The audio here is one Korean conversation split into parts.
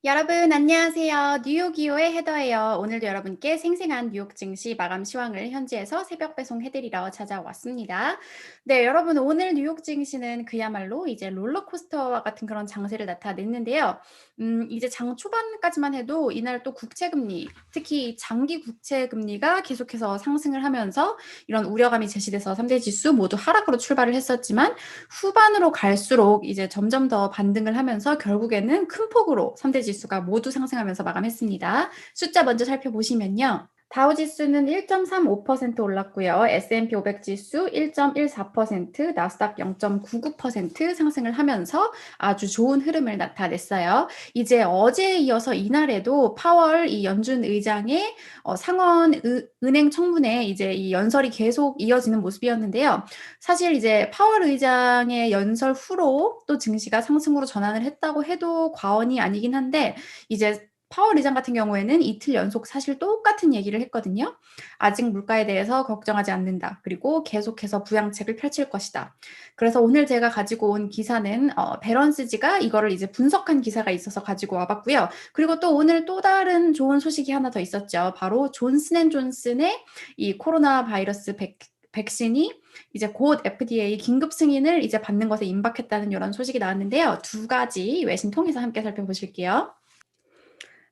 여러분 안녕하세요. 뉴욕이오의 헤더예요. 오늘도 여러분께 생생한 뉴욕 증시 마감 시황을 현지에서 새벽 배송해 드리러 찾아왔습니다. 네, 여러분 오늘 뉴욕 증시는 그야말로 이제 롤러코스터와 같은 그런 장세를 나타냈는데요. 이제 장 초반까지만 해도 이날 또 국채 금리, 특히 장기 국채 금리가 계속해서 상승을 하면서 이런 우려감이 제시돼서 3대 지수 모두 하락으로 출발을 했었지만 후반으로 갈수록 이제 점점 더 반등을 하면서 결국에는 큰 폭으로 3대 지수가 모두 상승하면서 마감했습니다. 숫자 먼저 살펴보시면요. 다우 지수는 1.35% 올랐고요. S&P 500 지수 1.14%, 나스닥 0.99% 상승을 하면서 아주 좋은 흐름을 나타냈어요. 이제 어제에 이어서 이날에도 파월 이 연준 의장의 상원 은행 청문회 이제 이 연설이 계속 이어지는 모습이었는데요. 사실 이제 파월 의장의 연설 후로 또 증시가 상승으로 전환을 했다고 해도 과언이 아니긴 한데 이제 파월 의장 같은 경우에는 이틀 연속 사실 똑같은 얘기를 했거든요. 아직 물가에 대해서 걱정하지 않는다. 그리고 계속해서 부양책을 펼칠 것이다. 그래서 오늘 제가 가지고 온 기사는 베런스지가 이거를 이제 분석한 기사가 있어서 가지고 와봤고요. 그리고 또 오늘 또 다른 좋은 소식이 하나 더 있었죠. 바로 존슨앤존슨의 이 코로나 바이러스 백신이 이제 곧 FDA 긴급 승인을 이제 받는 것에 임박했다는 이런 소식이 나왔는데요. 두 가지 외신 통해서 함께 살펴보실게요.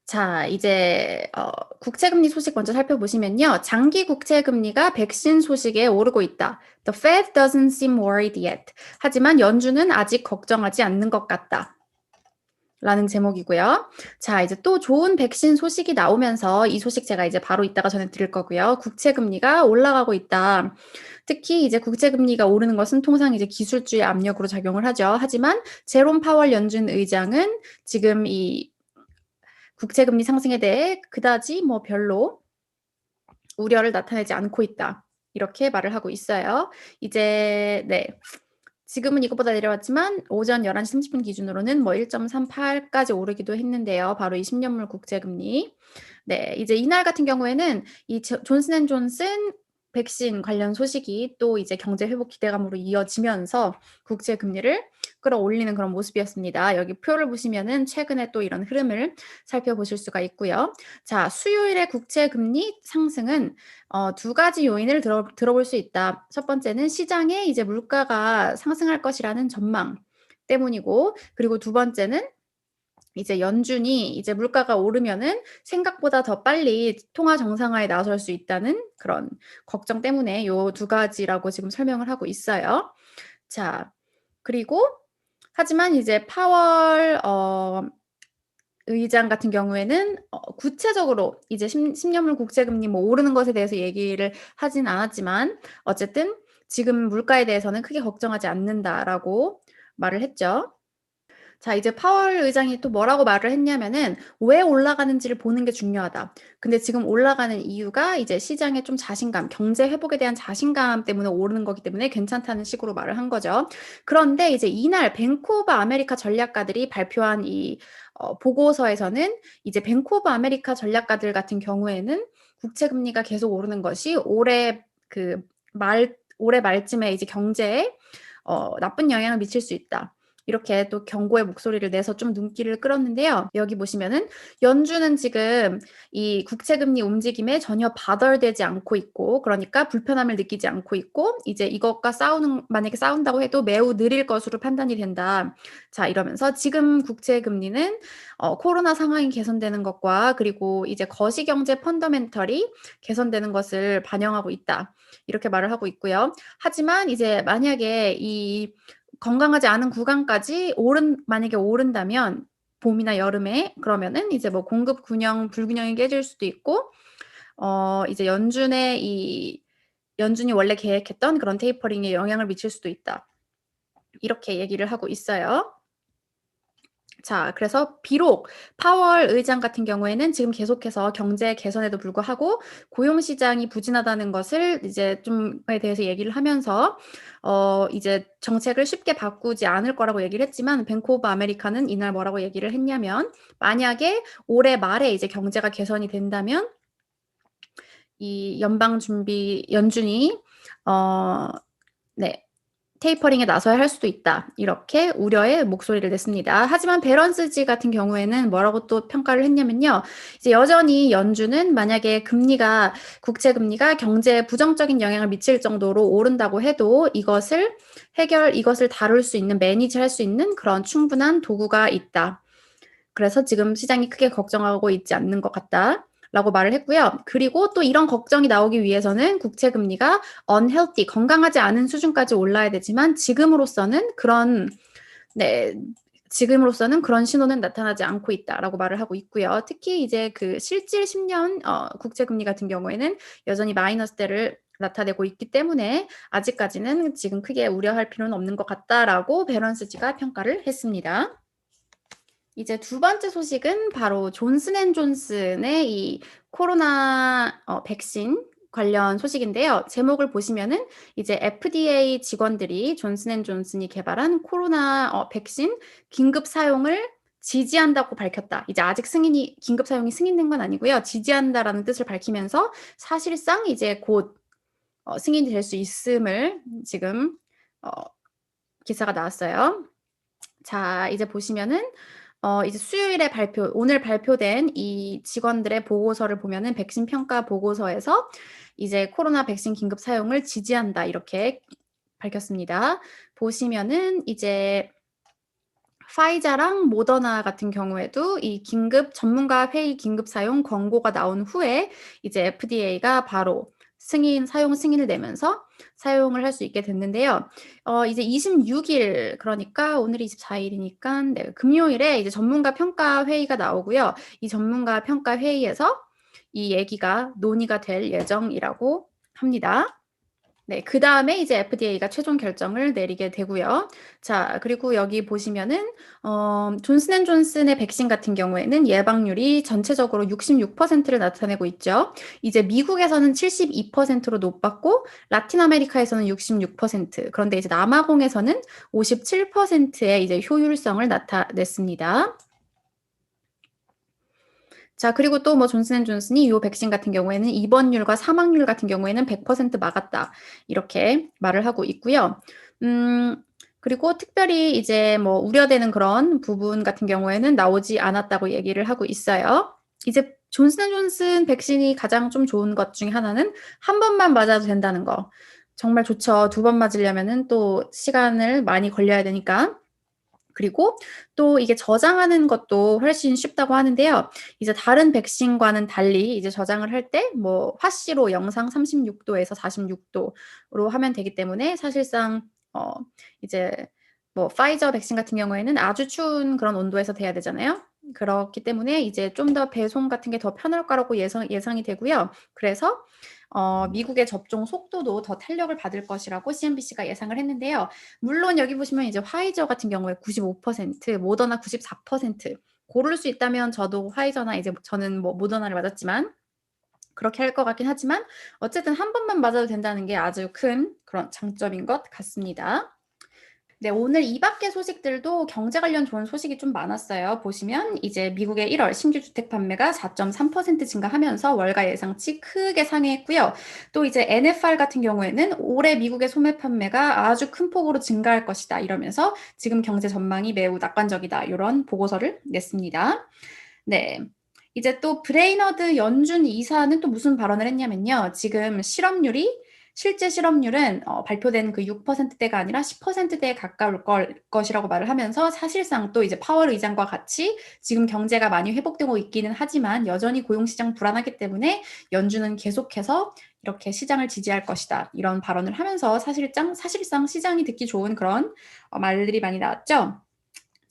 자, 이제 국채금리 소식 먼저 살펴보시면요. 장기 국채금리가 백신 소식에 오르고 있다. The Fed doesn't seem worried yet. 하지만 연준은 아직 걱정하지 않는 것 같다. 라는 제목이고요. 자, 이제 또 좋은 백신 소식이 나오면서 이 소식 제가 이제 바로 이따가 전해드릴 거고요. 국채금리가 올라가고 있다. 특히 이제 국채금리가 오르는 것은 통상 이제 기술주의 압력으로 작용을 하죠. 하지만 제롬 파월 연준 의장은 지금 이 국채금리 상승에 대해 그다지 뭐 별로 우려를 나타내지 않고 있다. 이렇게 말을 하고 있어요. 이제 네. 지금은 이것보다 내려왔지만 오전 11시 30분 기준으로는 뭐 1.38까지 오르기도 했는데요. 바로 이 10년물 국채금리. 네, 이제 이날 같은 경우에는 이 존슨앤존슨 백신 관련 소식이 또 이제 경제 회복 기대감으로 이어지면서 국채 금리를 끌어올리는 그런 모습이었습니다. 여기 표를 보시면은 최근에 또 이런 흐름을 살펴보실 수가 있고요. 자, 수요일의 국채 금리 상승은 두 가지 요인을 들어볼 수 있다. 첫 번째는 시장에 이제 물가가 상승할 것이라는 전망 때문이고, 그리고 두 번째는 이제 연준이 이제 물가가 오르면은 생각보다 더 빨리 통화 정상화에 나설 수 있다는 그런 걱정 때문에 요 두 가지라고 지금 설명을 하고 있어요. 자, 그리고 하지만 이제 파월 의장 같은 경우에는 구체적으로 이제 10년물 국채금리 뭐 오르는 것에 대해서 얘기를 하진 않았지만 어쨌든 지금 물가에 대해서는 크게 걱정하지 않는다라고 말을 했죠. 자, 이제 파월 의장이 또 뭐라고 말을 했냐면은 왜 올라가는지를 보는 게 중요하다. 근데 지금 올라가는 이유가 이제 시장의 좀 자신감, 경제 회복에 대한 자신감 때문에 오르는 거기 때문에 괜찮다는 식으로 말을 한 거죠. 그런데 이제 이날 뱅크 오브 아메리카 전략가들이 발표한 이 보고서에서는 이제 뱅크 오브 아메리카 전략가들 같은 경우에는 국채 금리가 계속 오르는 것이 올해 말쯤에 이제 경제에 나쁜 영향을 미칠 수 있다. 이렇게 또 경고의 목소리를 내서 좀 눈길을 끌었는데요. 여기 보시면은 연준은 지금 이 국채금리 움직임에 전혀 바덜되지 않고 있고, 그러니까 불편함을 느끼지 않고 있고, 이제 이것과 만약에 싸운다고 해도 매우 느릴 것으로 판단이 된다. 자, 이러면서 지금 국채금리는 코로나 상황이 개선되는 것과 그리고 이제 거시경제 펀더멘털이 개선되는 것을 반영하고 있다. 이렇게 말을 하고 있고요. 하지만 이제 만약에 이 건강하지 않은 구간까지 만약에 오른다면 봄이나 여름에 그러면은 이제 뭐 공급 균형 불균형이 깨질 수도 있고 이제 연준이 원래 계획했던 그런 테이퍼링에 영향을 미칠 수도 있다. 이렇게 얘기를 하고 있어요. 자, 그래서 비록 파월 의장 같은 경우에는 지금 계속해서 경제 개선에도 불구하고 고용 시장이 부진하다는 것을 이제 좀에 대해서 얘기를 하면서 이제 정책을 쉽게 바꾸지 않을 거라고 얘기를 했지만 뱅크 오브 아메리카는 이날 뭐라고 얘기를 했냐면 만약에 올해 말에 이제 경제가 개선이 된다면 이 연준이 네. 테이퍼링에 나서야 할 수도 있다. 이렇게 우려의 목소리를 냈습니다. 하지만 베런스지 같은 경우에는 뭐라고 또 평가를 했냐면요. 이제 여전히 연준은 만약에 국채 금리가 경제에 부정적인 영향을 미칠 정도로 오른다고 해도 이것을 다룰 수 있는, 매니지할 수 있는 그런 충분한 도구가 있다. 그래서 지금 시장이 크게 걱정하고 있지 않는 것 같다. 라고 말을 했고요. 그리고 또 이런 걱정이 나오기 위해서는 국채 금리가 unhealthy, 건강하지 않은 수준까지 올라야 되지만 지금으로서는 그런 신호는 나타나지 않고 있다라고 말을 하고 있고요. 특히 이제 그 실질 10년 국채 금리 같은 경우에는 여전히 마이너스대를 나타내고 있기 때문에 아직까지는 지금 크게 우려할 필요는 없는 것 같다라고 베런스지가 평가를 했습니다. 이제 두 번째 소식은 바로 존슨앤존슨의 이 코로나 백신 관련 소식인데요. 제목을 보시면은 이제 FDA 직원들이 존슨앤존슨이 개발한 코로나 백신 긴급 사용을 지지한다고 밝혔다. 이제 아직 긴급 사용이 승인된 건 아니고요. 지지한다라는 뜻을 밝히면서 사실상 이제 곧 승인이 될 수 있음을 지금 기사가 나왔어요. 자, 이제 보시면은 이제 오늘 발표된 이 직원들의 보고서를 보면은 백신 평가 보고서에서 이제 코로나 백신 긴급 사용을 지지한다 이렇게 밝혔습니다. 보시면은 이제 파이자랑 모더나 같은 경우에도 이 전문가 회의 긴급 사용 권고가 나온 후에 이제 FDA가 바로 사용 승인을 내면서 사용을 할 수 있게 됐는데요. 이제 26일, 그러니까 오늘이 24일이니까 금요일에 이제 전문가 평가 회의가 나오고요. 이 전문가 평가 회의에서 이 얘기가 논의가 될 예정이라고 합니다. 네, 그 다음에 이제 FDA가 최종 결정을 내리게 되고요. 자, 그리고 여기 보시면은 존슨앤존슨의 백신 같은 경우에는 예방률이 전체적으로 66%를 나타내고 있죠. 이제 미국에서는 72%로 높았고 라틴 아메리카에서는 66%, 그런데 이제 남아공에서는 57%의 이제 효율성을 나타냈습니다. 자, 그리고 또 뭐 존슨앤존슨이 이 백신 같은 경우에는 입원율과 사망률 같은 경우에는 100% 막았다. 이렇게 말을 하고 있고요. 그리고 특별히 이제 뭐 우려되는 그런 부분 같은 경우에는 나오지 않았다고 얘기를 하고 있어요. 이제 존슨앤존슨 백신이 가장 좀 좋은 것 중에 하나는 한 번만 맞아도 된다는 거. 정말 좋죠. 두 번 맞으려면은 또 시간을 많이 걸려야 되니까. 그리고 또 이게 저장하는 것도 훨씬 쉽다고 하는데요. 이제 다른 백신과는 달리 이제 저장을 할 때 뭐 화씨로 영상 36도에서 46도로 하면 되기 때문에 사실상 이제 뭐 파이저 백신 같은 경우에는 아주 추운 그런 온도에서 돼야 되잖아요. 그렇기 때문에 이제 좀 더 배송 같은 게 더 편할 거라고 예상이 되고요. 그래서 미국의 접종 속도도 더 탄력을 받을 것이라고 CNBC가 예상을 했는데요. 물론 여기 보시면 이제 화이저 같은 경우에 95%, 모더나 94%. 고를 수 있다면 저도 화이저나 이제 저는 뭐 모더나를 맞았지만 그렇게 할 것 같긴 하지만 어쨌든 한 번만 맞아도 된다는 게 아주 큰 그런 장점인 것 같습니다. 네, 오늘 이 밖의 소식들도 경제 관련 좋은 소식이 좀 많았어요. 보시면 이제 미국의 1월 신규 주택 판매가 4.3% 증가하면서 월가 예상치 크게 상회했고요. 또 이제 NFR 같은 경우에는 올해 미국의 소매 판매가 아주 큰 폭으로 증가할 것이다. 이러면서 지금 경제 전망이 매우 낙관적이다. 이런 보고서를 냈습니다. 네. 이제 또 브레이너드 연준 이사는 또 무슨 발언을 했냐면요. 지금 실제 실업률은 발표된 그 6%대가 아니라 10%대에 가까울 것이라고 말을 하면서 사실상 또 이제 파월 의장과 같이 지금 경제가 많이 회복되고 있기는 하지만 여전히 고용시장 불안하기 때문에 연준은 계속해서 이렇게 시장을 지지할 것이다. 이런 발언을 하면서 사실상 시장이 듣기 좋은 그런 말들이 많이 나왔죠.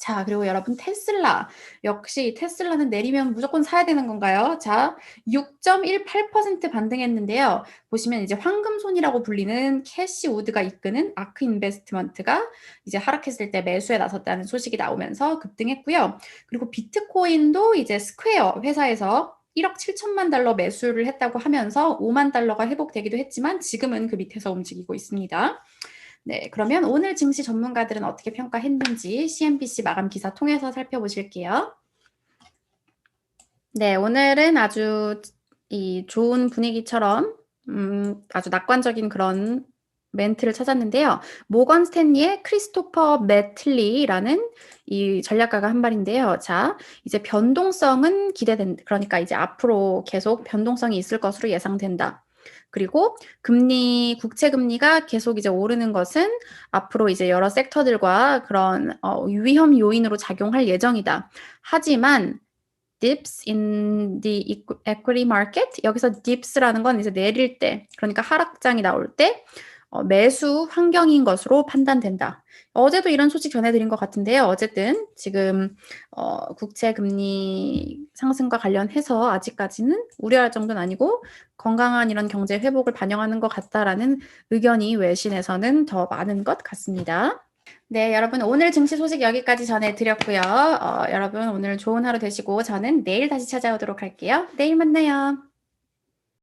자, 그리고 여러분 테슬라. 역시 테슬라는 내리면 무조건 사야 되는 건가요? 자, 6.18% 반등했는데요. 보시면 이제 황금손이라고 불리는 캐시 우드가 이끄는 아크 인베스트먼트가 이제 하락했을 때 매수에 나섰다는 소식이 나오면서 급등했고요. 그리고 비트코인도 이제 스퀘어 회사에서 1억 7천만 달러 매수를 했다고 하면서 5만 달러가 회복되기도 했지만 지금은 그 밑에서 움직이고 있습니다. 네, 그러면 오늘 증시 전문가들은 어떻게 평가했는지 CNBC 마감 기사 통해서 살펴보실게요. 네, 오늘은 아주 이 좋은 분위기처럼 아주 낙관적인 그런 멘트를 찾았는데요. 모건 스탠리의 크리스토퍼 매틀리라는 이 전략가가 한 말인데요. 자, 이제 변동성은 그러니까 이제 앞으로 계속 변동성이 있을 것으로 예상된다. 그리고 국채 금리가 계속 이제 오르는 것은 앞으로 이제 여러 섹터들과 그런 위험 요인으로 작용할 예정이다. 하지만 dips in the equity market, 여기서 dips라는 건 이제 내릴 때, 그러니까 하락장이 나올 때 매수 환경인 것으로 판단된다. 어제도 이런 소식 전해드린 것 같은데요. 어쨌든 지금 국채 금리 상승과 관련해서 아직까지는 우려할 정도는 아니고 건강한 이런 경제 회복을 반영하는 것 같다라는 의견이 외신에서는 더 많은 것 같습니다. 네, 여러분 오늘 증시 소식 여기까지 전해드렸고요. 여러분 오늘 좋은 하루 되시고 저는 내일 다시 찾아오도록 할게요. 내일 만나요.